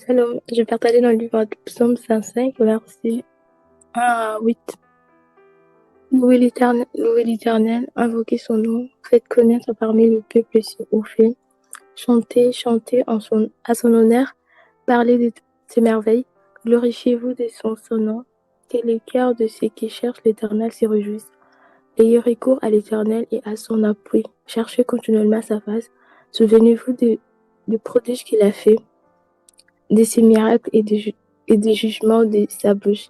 Shalom, je partageais dans le livre de Psaume 105, versets 1 à 8. Louez l'Éternel, invoquez son nom, faites connaître parmi le peuple ses hauts faits. Chantez, chantez à son honneur, parlez de ses merveilles, glorifiez-vous de son nom, que les cœurs de ceux qui cherchent l'Éternel se réjouissent. Ayez recours à l'Éternel et à son appui, cherchez continuellement sa face, souvenez-vous des prodiges qu'il a fait, de ses miracles et des jugements de sa bouche.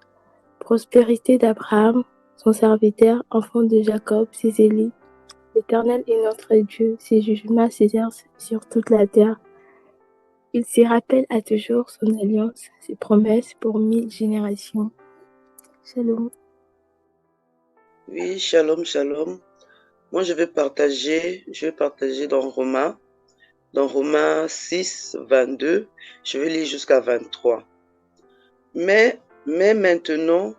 Prospérité d'Abraham, son serviteur, enfant de Jacob, ses élus. L'Éternel est notre Dieu, ses jugements s'exercent sur toute la terre. Il s'y rappelle à toujours son alliance, ses promesses pour 1000 générations. Shalom. Oui, shalom, shalom. Moi, je vais partager dans Romains 6, 22, je vais lire jusqu'à 23. Mais maintenant,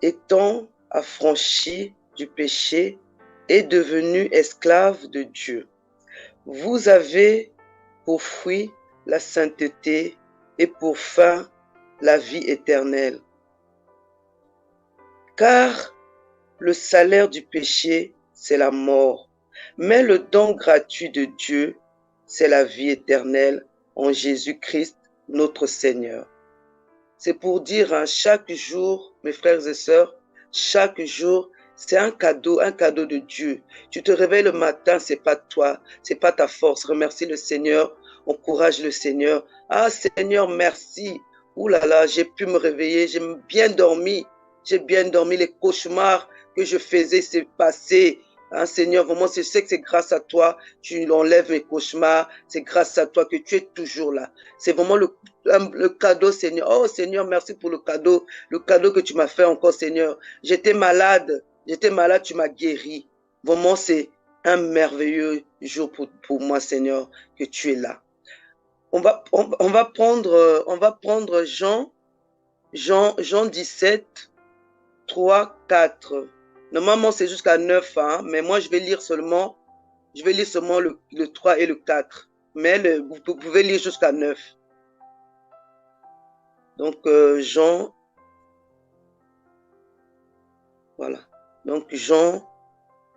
étant affranchis du péché et devenus esclaves de Dieu, vous avez pour fruit la sainteté et pour fin la vie éternelle. Car le salaire du péché, c'est la mort, mais le don gratuit de Dieu, c'est la vie éternelle en Jésus-Christ, notre Seigneur. C'est pour dire, chaque jour, mes frères et sœurs, chaque jour, c'est un cadeau de Dieu. Tu te réveilles le matin, c'est pas toi, c'est pas ta force. Remercie le Seigneur, encourage le Seigneur. Ah Seigneur, merci. Ouh là là, j'ai pu me réveiller, j'ai bien dormi. Les cauchemars que je faisais, c'est passé. Seigneur, vraiment, je sais que c'est grâce à toi, tu enlèves mes cauchemars, c'est grâce à toi que tu es toujours là. C'est vraiment le cadeau, Seigneur. Oh Seigneur, merci pour le cadeau que tu m'as fait encore, Seigneur. J'étais malade, tu m'as guéri. Vraiment, c'est un merveilleux jour pour moi, Seigneur, que tu es là. On va prendre Jean 17, 3, 4. Normalement, c'est jusqu'à 9, mais moi, je vais lire seulement le 3 et le 4. Mais vous pouvez lire jusqu'à 9. Donc, Jean, voilà. Donc, Jean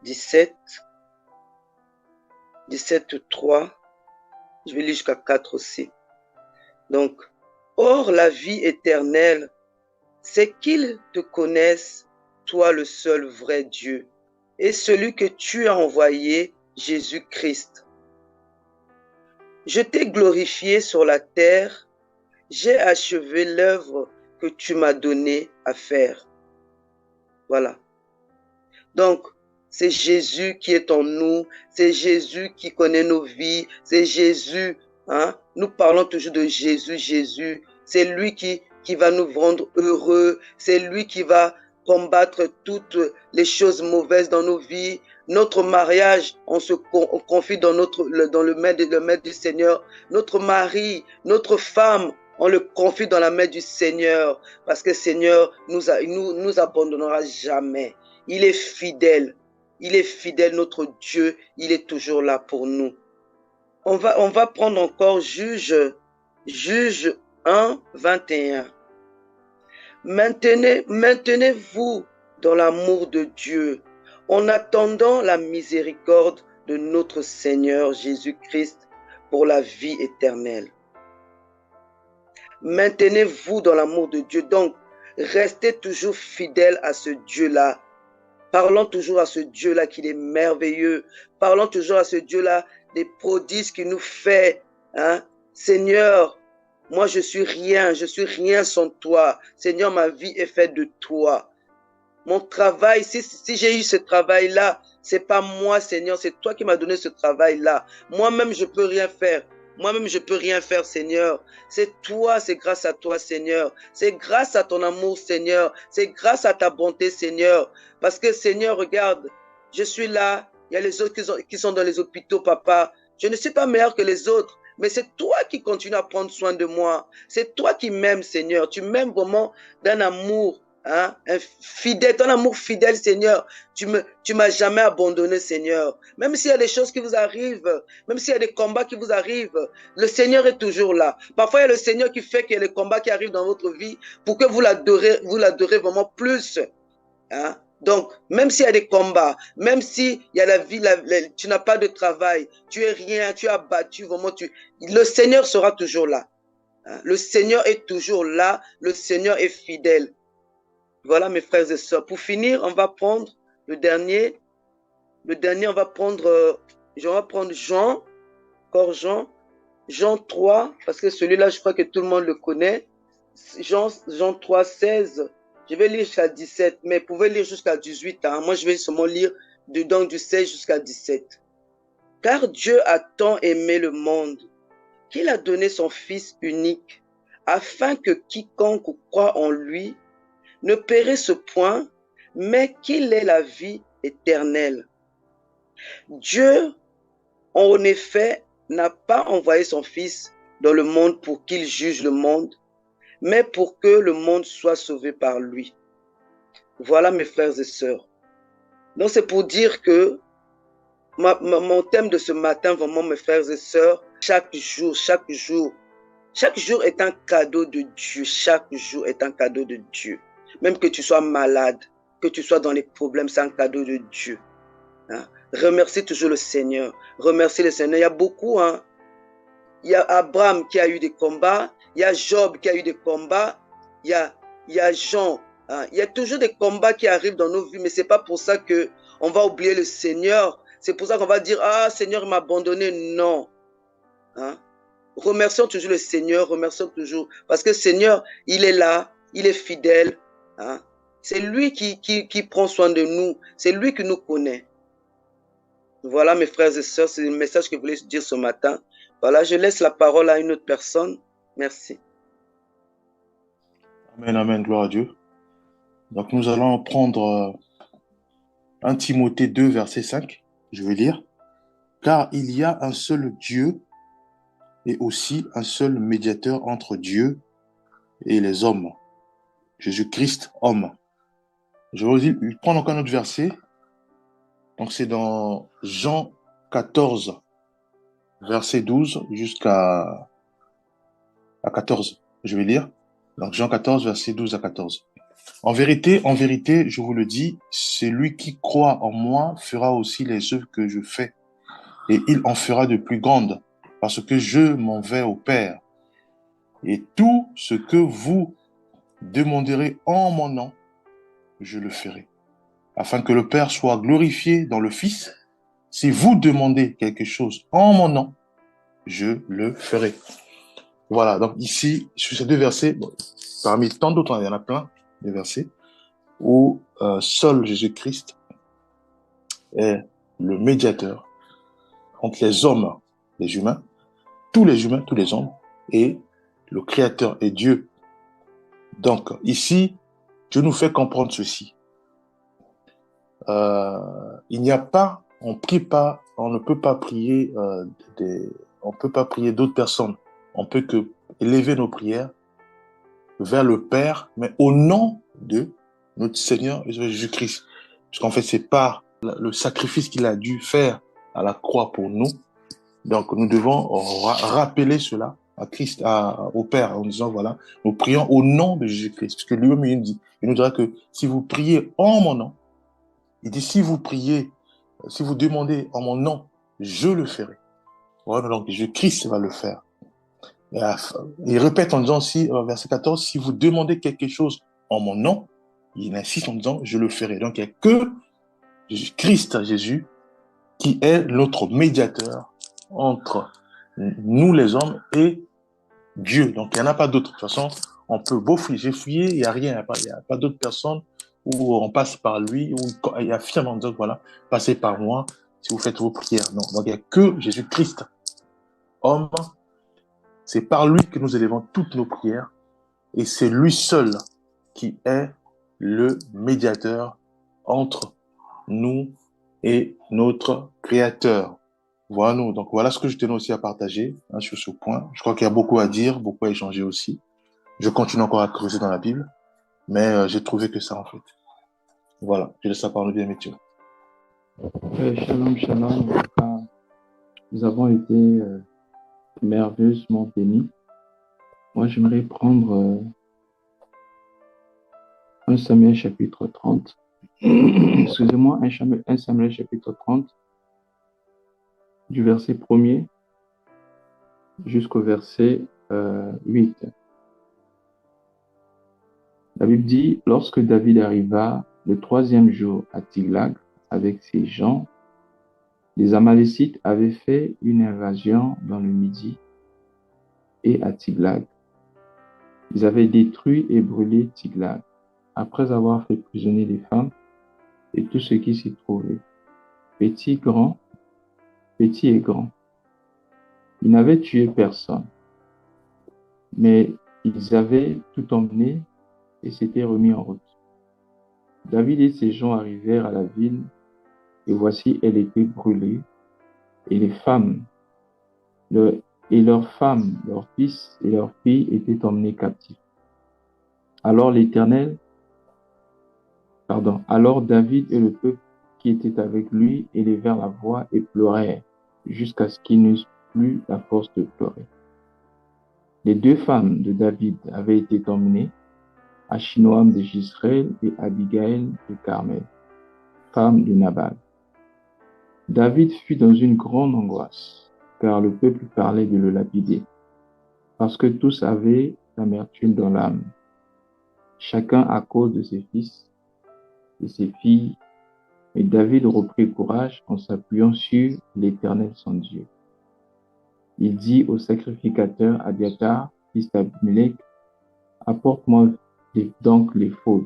17, 3. Je vais lire jusqu'à 4 aussi. Donc, or, la vie éternelle, c'est qu'ils te connaissent, toi le seul vrai Dieu, et celui que tu as envoyé, Jésus-Christ. Je t'ai glorifié sur la terre, j'ai achevé l'œuvre que tu m'as donnée à faire. Voilà. Donc, c'est Jésus qui est en nous, c'est Jésus qui connaît nos vies, c'est Jésus, nous parlons toujours de Jésus, c'est lui qui va nous rendre heureux, c'est lui qui va combattre toutes les choses mauvaises dans nos vies. Notre mariage, on confie dans le maître du Seigneur. Notre mari, notre femme, on le confie dans la main du Seigneur, parce que Seigneur nous abandonnera jamais. Il est fidèle, notre Dieu, il est toujours là pour nous. On va prendre encore Juge 1, 21. Maintenez-vous dans l'amour de Dieu, en attendant la miséricorde de notre Seigneur Jésus-Christ pour la vie éternelle. Maintenez-vous dans l'amour de Dieu, donc restez toujours fidèle à ce Dieu-là. Parlons toujours à ce Dieu-là qu'il est merveilleux. Parlons toujours à ce Dieu-là des prodiges qu'il nous fait. Seigneur, moi je suis rien sans toi. Seigneur, ma vie est faite de toi. Mon travail, si j'ai eu ce travail-là, c'est pas moi, Seigneur, c'est toi qui m'as donné ce travail-là. Moi-même, je peux rien faire. Seigneur. C'est toi, c'est grâce à toi, Seigneur. C'est grâce à ton amour, Seigneur. C'est grâce à ta bonté, Seigneur. Parce que, Seigneur, regarde, je suis là. Il y a les autres qui sont dans les hôpitaux, papa. Je ne suis pas meilleur que les autres. Mais c'est toi qui continues à prendre soin de moi. C'est toi qui m'aimes, Seigneur. Tu m'aimes vraiment d'un amour Hein? Un fidèle, ton amour fidèle, Seigneur. Tu m'as jamais abandonné, Seigneur. Même s'il y a des choses qui vous arrivent, même s'il y a des combats qui vous arrivent, le Seigneur est toujours là. Parfois, il y a le Seigneur qui fait qu'il y a les combats qui arrivent dans votre vie pour que vous l'adorez vraiment plus. Hein? Donc, même s'il y a des combats, même s'il y a la vie, tu n'as pas de travail, tu es rien, tu es abattu, vraiment, le Seigneur sera toujours là. Hein? Le Seigneur est toujours là, le Seigneur est fidèle. Voilà, mes frères et sœurs. Pour finir, on va prendre le dernier. Le dernier, on va prendre Jean, encore Jean 3, parce que celui-là, je crois que tout le monde le connaît. Jean 3, 16. Je vais lire jusqu'à 17, mais vous pouvez lire jusqu'à 18. Hein. Moi, je vais seulement lire dedans du 16 jusqu'à 17. Car Dieu a tant aimé le monde qu'il a donné son Fils unique, afin que quiconque croit en lui ne périsse point, mais qu'il ait la vie éternelle. Dieu, en effet, n'a pas envoyé son Fils dans le monde pour qu'il juge le monde, mais pour que le monde soit sauvé par lui. Voilà, mes frères et sœurs. Donc, c'est pour dire que mon thème de ce matin, vraiment, mes frères et sœurs, chaque jour est un cadeau de Dieu. Chaque jour est un cadeau de Dieu. Même que tu sois malade, que tu sois dans les problèmes, c'est un cadeau de Dieu. Hein? Remercie toujours le Seigneur. Remercie le Seigneur. Il y a beaucoup. Hein? Il y a Abraham qui a eu des combats. Il y a Job qui a eu des combats. Il y a Jean. Hein? Il y a toujours des combats qui arrivent dans nos vies, mais ce n'est pas pour ça qu'on va oublier le Seigneur. C'est pour ça qu'on va dire, ah, Seigneur m'a abandonné. Non. Hein? Remercions toujours le Seigneur, remercions toujours. Parce que le Seigneur, il est là, il est fidèle. Hein? C'est lui qui prend soin de nous. C'est lui qui nous connaît. Voilà, mes frères et sœurs, c'est le message que je voulais dire ce matin. Voilà, je laisse la parole à une autre personne. Merci. Amen, amen, gloire à Dieu. Donc nous allons prendre 1 Timothée 2, verset 5. Je vais lire. Car il y a un seul Dieu et aussi un seul médiateur entre Dieu et les hommes. Jésus-Christ, homme. Je vais prendre encore un autre verset. Donc c'est dans Jean 14, verset 12 jusqu'à 14. Je vais lire. Donc Jean 14, verset 12 à 14. En vérité, je vous le dis, celui qui croit en moi fera aussi les œuvres que je fais, et il en fera de plus grandes, parce que je m'en vais au Père. Et tout ce que vous demanderez en mon nom, je le ferai, afin que le Père soit glorifié dans le Fils. Si vous demandez quelque chose en mon nom, je le ferai. Voilà, donc ici, sur ces deux versets, bon, parmi tant d'autres, il y en a plein de versets, où seul Jésus-Christ est le médiateur entre les hommes, les humains, tous les hommes, et le Créateur et Dieu. Donc, ici, Dieu nous fait comprendre ceci. Il n'y a pas, on prie pas, on ne peut pas prier on peut pas prier d'autres personnes. On peut que élever nos prières vers le Père, mais au nom de notre Seigneur Jésus-Christ. Parce qu'en fait, c'est par le sacrifice qu'il a dû faire à la croix pour nous. Donc, nous devons rappeler cela à Christ, au Père, en disant, voilà, nous prions au nom de Jésus-Christ. Parce que lui-même, il nous dira que si vous priez en mon nom, il dit, si vous demandez en mon nom, je le ferai. Voilà, donc Jésus-Christ va le faire. Et il répète en disant aussi, verset 14, si vous demandez quelque chose en mon nom, il insiste en disant, je le ferai. Donc, il n'y a que Christ, Jésus, qui est notre médiateur entre nous les hommes et Dieu. Donc, il n'y en a pas d'autre. De toute façon, on peut beau fouiller. J'ai fouillé, il n'y a rien. Il n'y a pas d'autres personnes où on passe par lui, où il affirme en disant, voilà, passez par moi si vous faites vos prières. Non. Donc, il n'y a que Jésus-Christ, homme. C'est par lui que nous élevons toutes nos prières. Et c'est lui seul qui est le médiateur entre nous et notre Créateur. Voilà, nous. Donc, voilà ce que je tenais aussi à partager sur ce point. Je crois qu'il y a beaucoup à dire, beaucoup à échanger aussi. Je continue encore à creuser dans la Bible. mais j'ai trouvé que ça, en fait. Voilà, je laisse la parole bien, Mathieu. Shalom, shalom. En tout cas, nous avons été merveilleusement bénis. Moi, j'aimerais prendre 1 Samuel chapitre 30. Excusez-moi, 1 Samuel chapitre 30, du verset 1er jusqu'au verset 8. La Bible dit, lorsque David arriva le 3e jour à Tiglag avec ses gens, les Amalécites avaient fait une invasion dans le Midi et à Tiglag. Ils avaient détruit et brûlé Tiglag, après avoir fait prisonnier les femmes et tout ce qui s'y trouvait, petit et grand. Ils n'avaient tué personne, mais ils avaient tout emmené et s'étaient remis en route. David et ses gens arrivèrent à la ville, et voici, elle était brûlée, et leurs femmes, leurs fils et leurs filles étaient emmenés captifs. Alors David et le peuple qui était avec lui élevèrent la voix et pleurèrent, jusqu'à ce qu'ils n'eussent plus la force de pleurer. Les 2 femmes de David avaient été emmenées, Achinoam de Jezreel et Abigail de Carmel, femme de Nabal. David fut dans une grande angoisse, car le peuple parlait de le lapider, parce que tous avaient l'amertume dans l'âme, chacun à cause de ses fils et ses filles. Et David reprit courage en s'appuyant sur l'Éternel son Dieu. Il dit au sacrificateur Abiathar, fils d'Abimelech, apporte-moi donc l'éphod.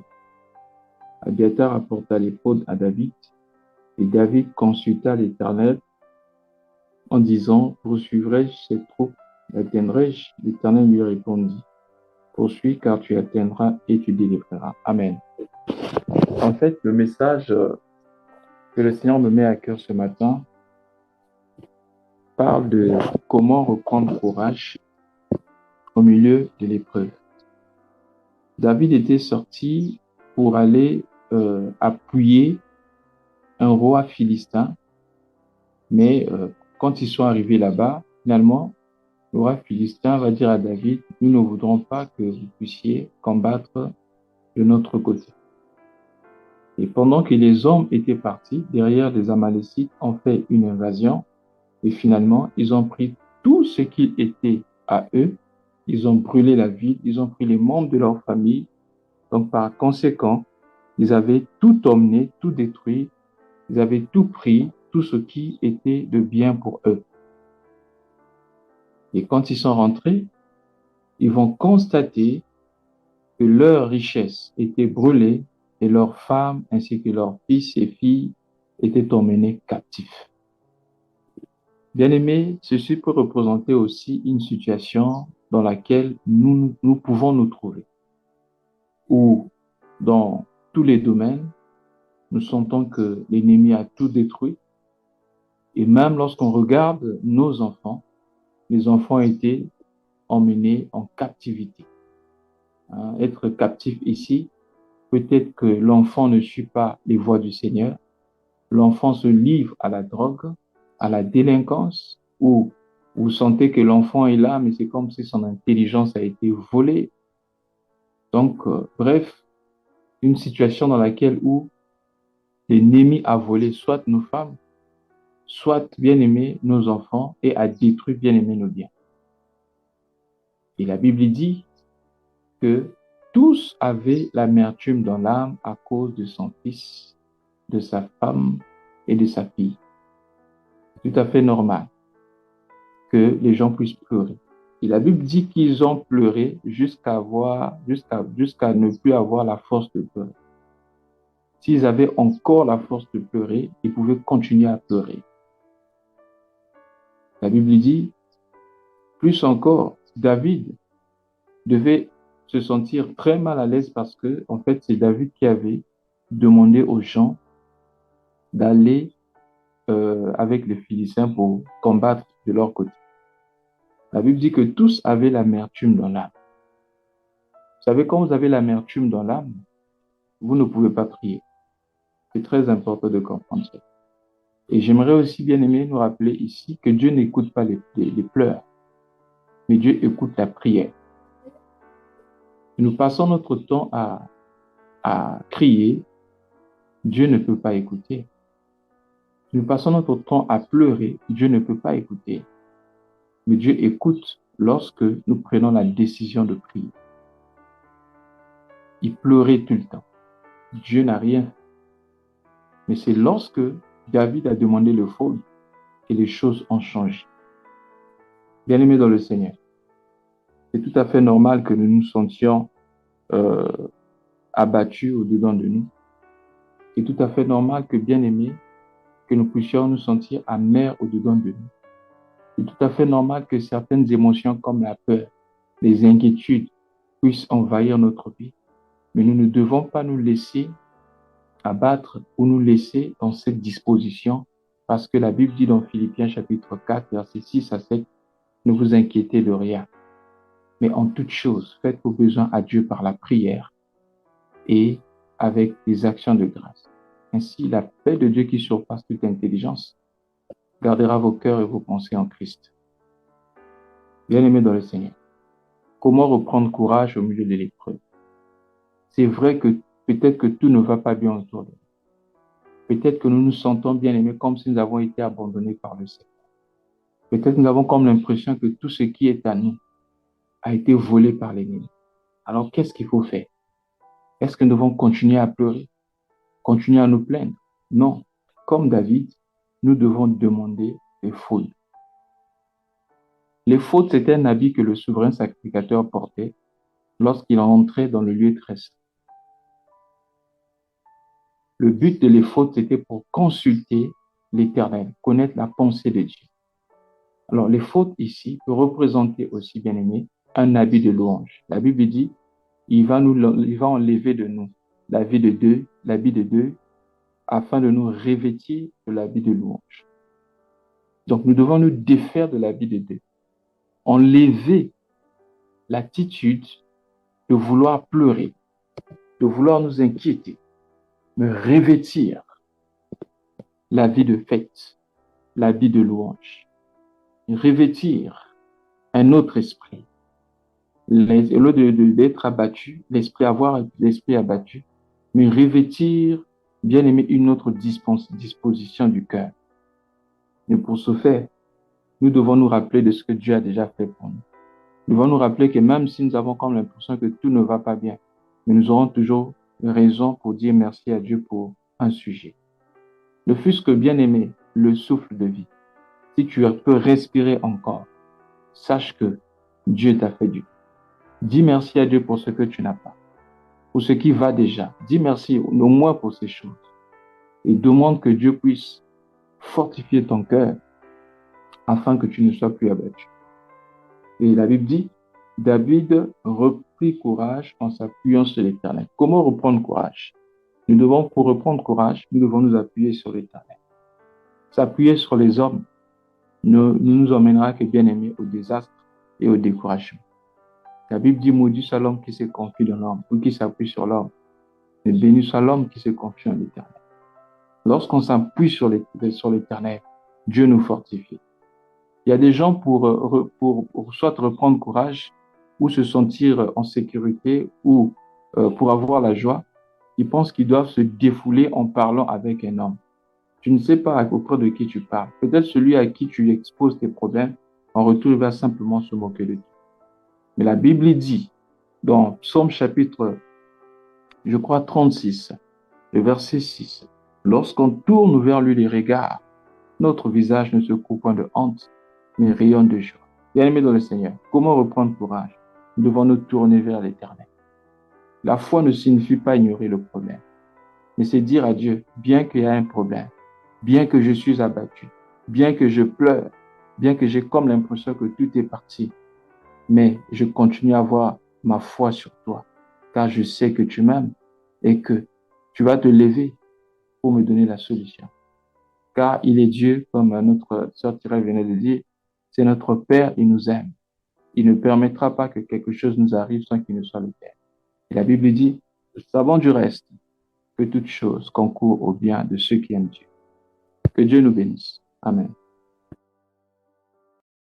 Abiathar apporta l'éphod à David, et David consulta l'Éternel en disant, poursuivrai-je ces troupes, l'atteindrai-je? L'Éternel lui répondit, poursuis car tu atteindras et tu délivreras. Amen. En fait, le message que le Seigneur me met à cœur ce matin parle de comment reprendre courage au milieu de l'épreuve. David était sorti pour aller appuyer un roi philistin, mais quand ils sont arrivés là-bas, finalement, le roi philistin va dire à David, nous ne voudrons pas que vous puissiez combattre de notre côté. Et pendant que les hommes étaient partis, derrière les Amalécites ont fait une invasion, et finalement, ils ont pris tout ce qui était à eux, ils ont brûlé la ville, ils ont pris les membres de leur famille. Donc, par conséquent, ils avaient tout emmené, tout détruit, ils avaient tout pris, tout ce qui était de bien pour eux. Et quand ils sont rentrés, ils vont constater que leurs richesses étaient brûlées et leurs femmes ainsi que leurs fils et filles étaient emmenés captifs. Bien-aimés, ceci peut représenter aussi une situation dans laquelle nous pouvons nous trouver, où dans tous les domaines, nous sentons que l'ennemi a tout détruit. Et même lorsqu'on regarde nos enfants, les enfants étaient emmenés en captivité. Être captif ici, peut-être que l'enfant ne suit pas les voies du Seigneur, l'enfant se livre à la drogue, à la délinquance, ou vous sentez que l'enfant est là, mais c'est comme si son intelligence a été volée. Donc, bref, une situation dans laquelle où l'ennemi a volé soit nos femmes, soit bien-aimés nos enfants, et a détruit bien-aimés nos biens. Et la Bible dit que tous avaient l'amertume dans l'âme à cause de son fils, de sa femme et de sa fille. C'est tout à fait normal que les gens puissent pleurer. Et la Bible dit qu'ils ont pleuré jusqu'à ne plus avoir la force de pleurer. S'ils avaient encore la force de pleurer, ils pouvaient continuer à pleurer. La Bible dit, plus encore, David devait se sentir très mal à l'aise parce que, en fait, c'est David qui avait demandé aux gens d'aller avec les Philistins pour combattre de leur côté. La Bible dit que tous avaient l'amertume dans l'âme. savez, quand vous avez l'amertume dans l'âme, vous ne pouvez pas prier. C'est très important de comprendre ça. Et j'aimerais aussi, bien aimé, nous rappeler ici que Dieu n'écoute pas les pleurs, mais Dieu écoute la prière. Nous passons notre temps à crier, Dieu ne peut pas écouter. Nous passons notre temps à pleurer, Dieu ne peut pas écouter. Mais Dieu écoute lorsque nous prenons la décision de prier. Il pleurait tout le temps. Dieu n'a rien fait. Mais c'est lorsque David a demandé le faute que les choses ont changé. Bien-aimés dans le Seigneur, c'est tout à fait normal que nous nous sentions abattus au-dedans de nous. C'est tout à fait normal que, bien-aimés, que nous puissions nous sentir amers au-dedans de nous. C'est tout à fait normal que certaines émotions comme la peur, les inquiétudes puissent envahir notre vie. Mais nous ne devons pas nous laisser abattre ou nous laisser dans cette disposition parce que la Bible dit dans Philippiens chapitre 4, versets 6 à 7, ne vous inquiétez de rien. Mais en toute chose, faites vos besoins à Dieu par la prière et avec des actions de grâce. Ainsi, la paix de Dieu qui surpasse toute intelligence gardera vos cœurs et vos pensées en Christ. Bien-aimés dans le Seigneur, comment reprendre courage au milieu de l'épreuve? C'est vrai que peut-être que tout ne va pas bien autour de nous. Peut-être que nous nous sentons bien-aimés comme si nous avons été abandonnés par le Seigneur. Peut-être que nous avons comme l'impression que tout ce qui est à nous a été volé par l'ennemi. Alors, qu'est-ce qu'il faut faire? Est-ce que nous devons continuer à pleurer? Continuer à nous plaindre? Non. Comme David, nous devons demander les fautes. Les fautes, c'était un habit que le souverain sacrificateur portait lorsqu'il entrait dans le lieu très saint. Le but de les fautes, c'était pour consulter l'Éternel, connaître la pensée de Dieu. Alors, les fautes ici peuvent représenter aussi, bien aimé, un habit de louange. La Bible dit, il va enlever de nous l'habit de Dieu, afin de nous revêtir de l'habit de louange. Donc, nous devons nous défaire de l'habit de Dieu. Enlever l'attitude de vouloir pleurer, de vouloir nous inquiéter, me revêtir l'habit de fête, l'habit de louange, revêtir un autre esprit. Au lieu d'être abattu, avoir l'esprit abattu, mais revêtir, bien aimé, une autre disposition du cœur. Mais pour ce faire, nous devons nous rappeler de ce que Dieu a déjà fait pour nous. Nous devons nous rappeler que même si nous avons comme l'impression que tout ne va pas bien, mais nous aurons toujours raison pour dire merci à Dieu pour un sujet. Ne fût-ce que, bien aimé, le souffle de vie. Si tu peux respirer encore, sache que Dieu t'a fait du bien. Dis merci à Dieu pour ce que tu n'as pas, pour ce qui va déjà. Dis merci au moins pour ces choses. Et demande que Dieu puisse fortifier ton cœur afin que tu ne sois plus abattu. Et la Bible dit, David reprit courage en s'appuyant sur l'Éternel. Comment reprendre courage? Pour reprendre courage, nous devons nous appuyer sur l'Éternel. S'appuyer sur les hommes ne nous emmènera que, bien aimé, au désastre et au découragement. La Bible dit, maudit soit l'homme qui se confie dans l'homme ou qui s'appuie sur l'homme. Mais béni soit l'homme qui se confie en l'Éternel. Lorsqu'on s'appuie sur l'Éternel, Dieu nous fortifie. Il y a des gens pour soit reprendre courage ou se sentir en sécurité ou pour avoir la joie, ils pensent qu'ils doivent se défouler en parlant avec un homme. Tu ne sais pas auprès de qui tu parles. Peut-être celui à qui tu exposes tes problèmes, en retour, il va simplement se moquer de toi. Mais la Bible dit, dans Psaume chapitre, 36, le verset 6, lorsqu'on tourne vers lui les regards, notre visage ne se couvre point de honte, mais rayonne de joie. Bien-aimés dans le Seigneur, comment reprendre courage? Nous devons nous tourner vers l'Éternel. La foi ne signifie pas ignorer le problème, mais c'est dire à Dieu, bien qu'il y ait un problème, bien que je suis abattu, bien que je pleure, bien que j'ai comme l'impression que tout est parti, mais je continue à avoir ma foi sur toi, car je sais que tu m'aimes et que tu vas te lever pour me donner la solution. Car il est Dieu, comme notre sœur Thérèse venait de dire, c'est notre Père, il nous aime. Il ne permettra pas que quelque chose nous arrive sans qu'il ne soit le Père. Et la Bible dit, nous savons du reste que toute chose concourt au bien de ceux qui aiment Dieu. Que Dieu nous bénisse. Amen.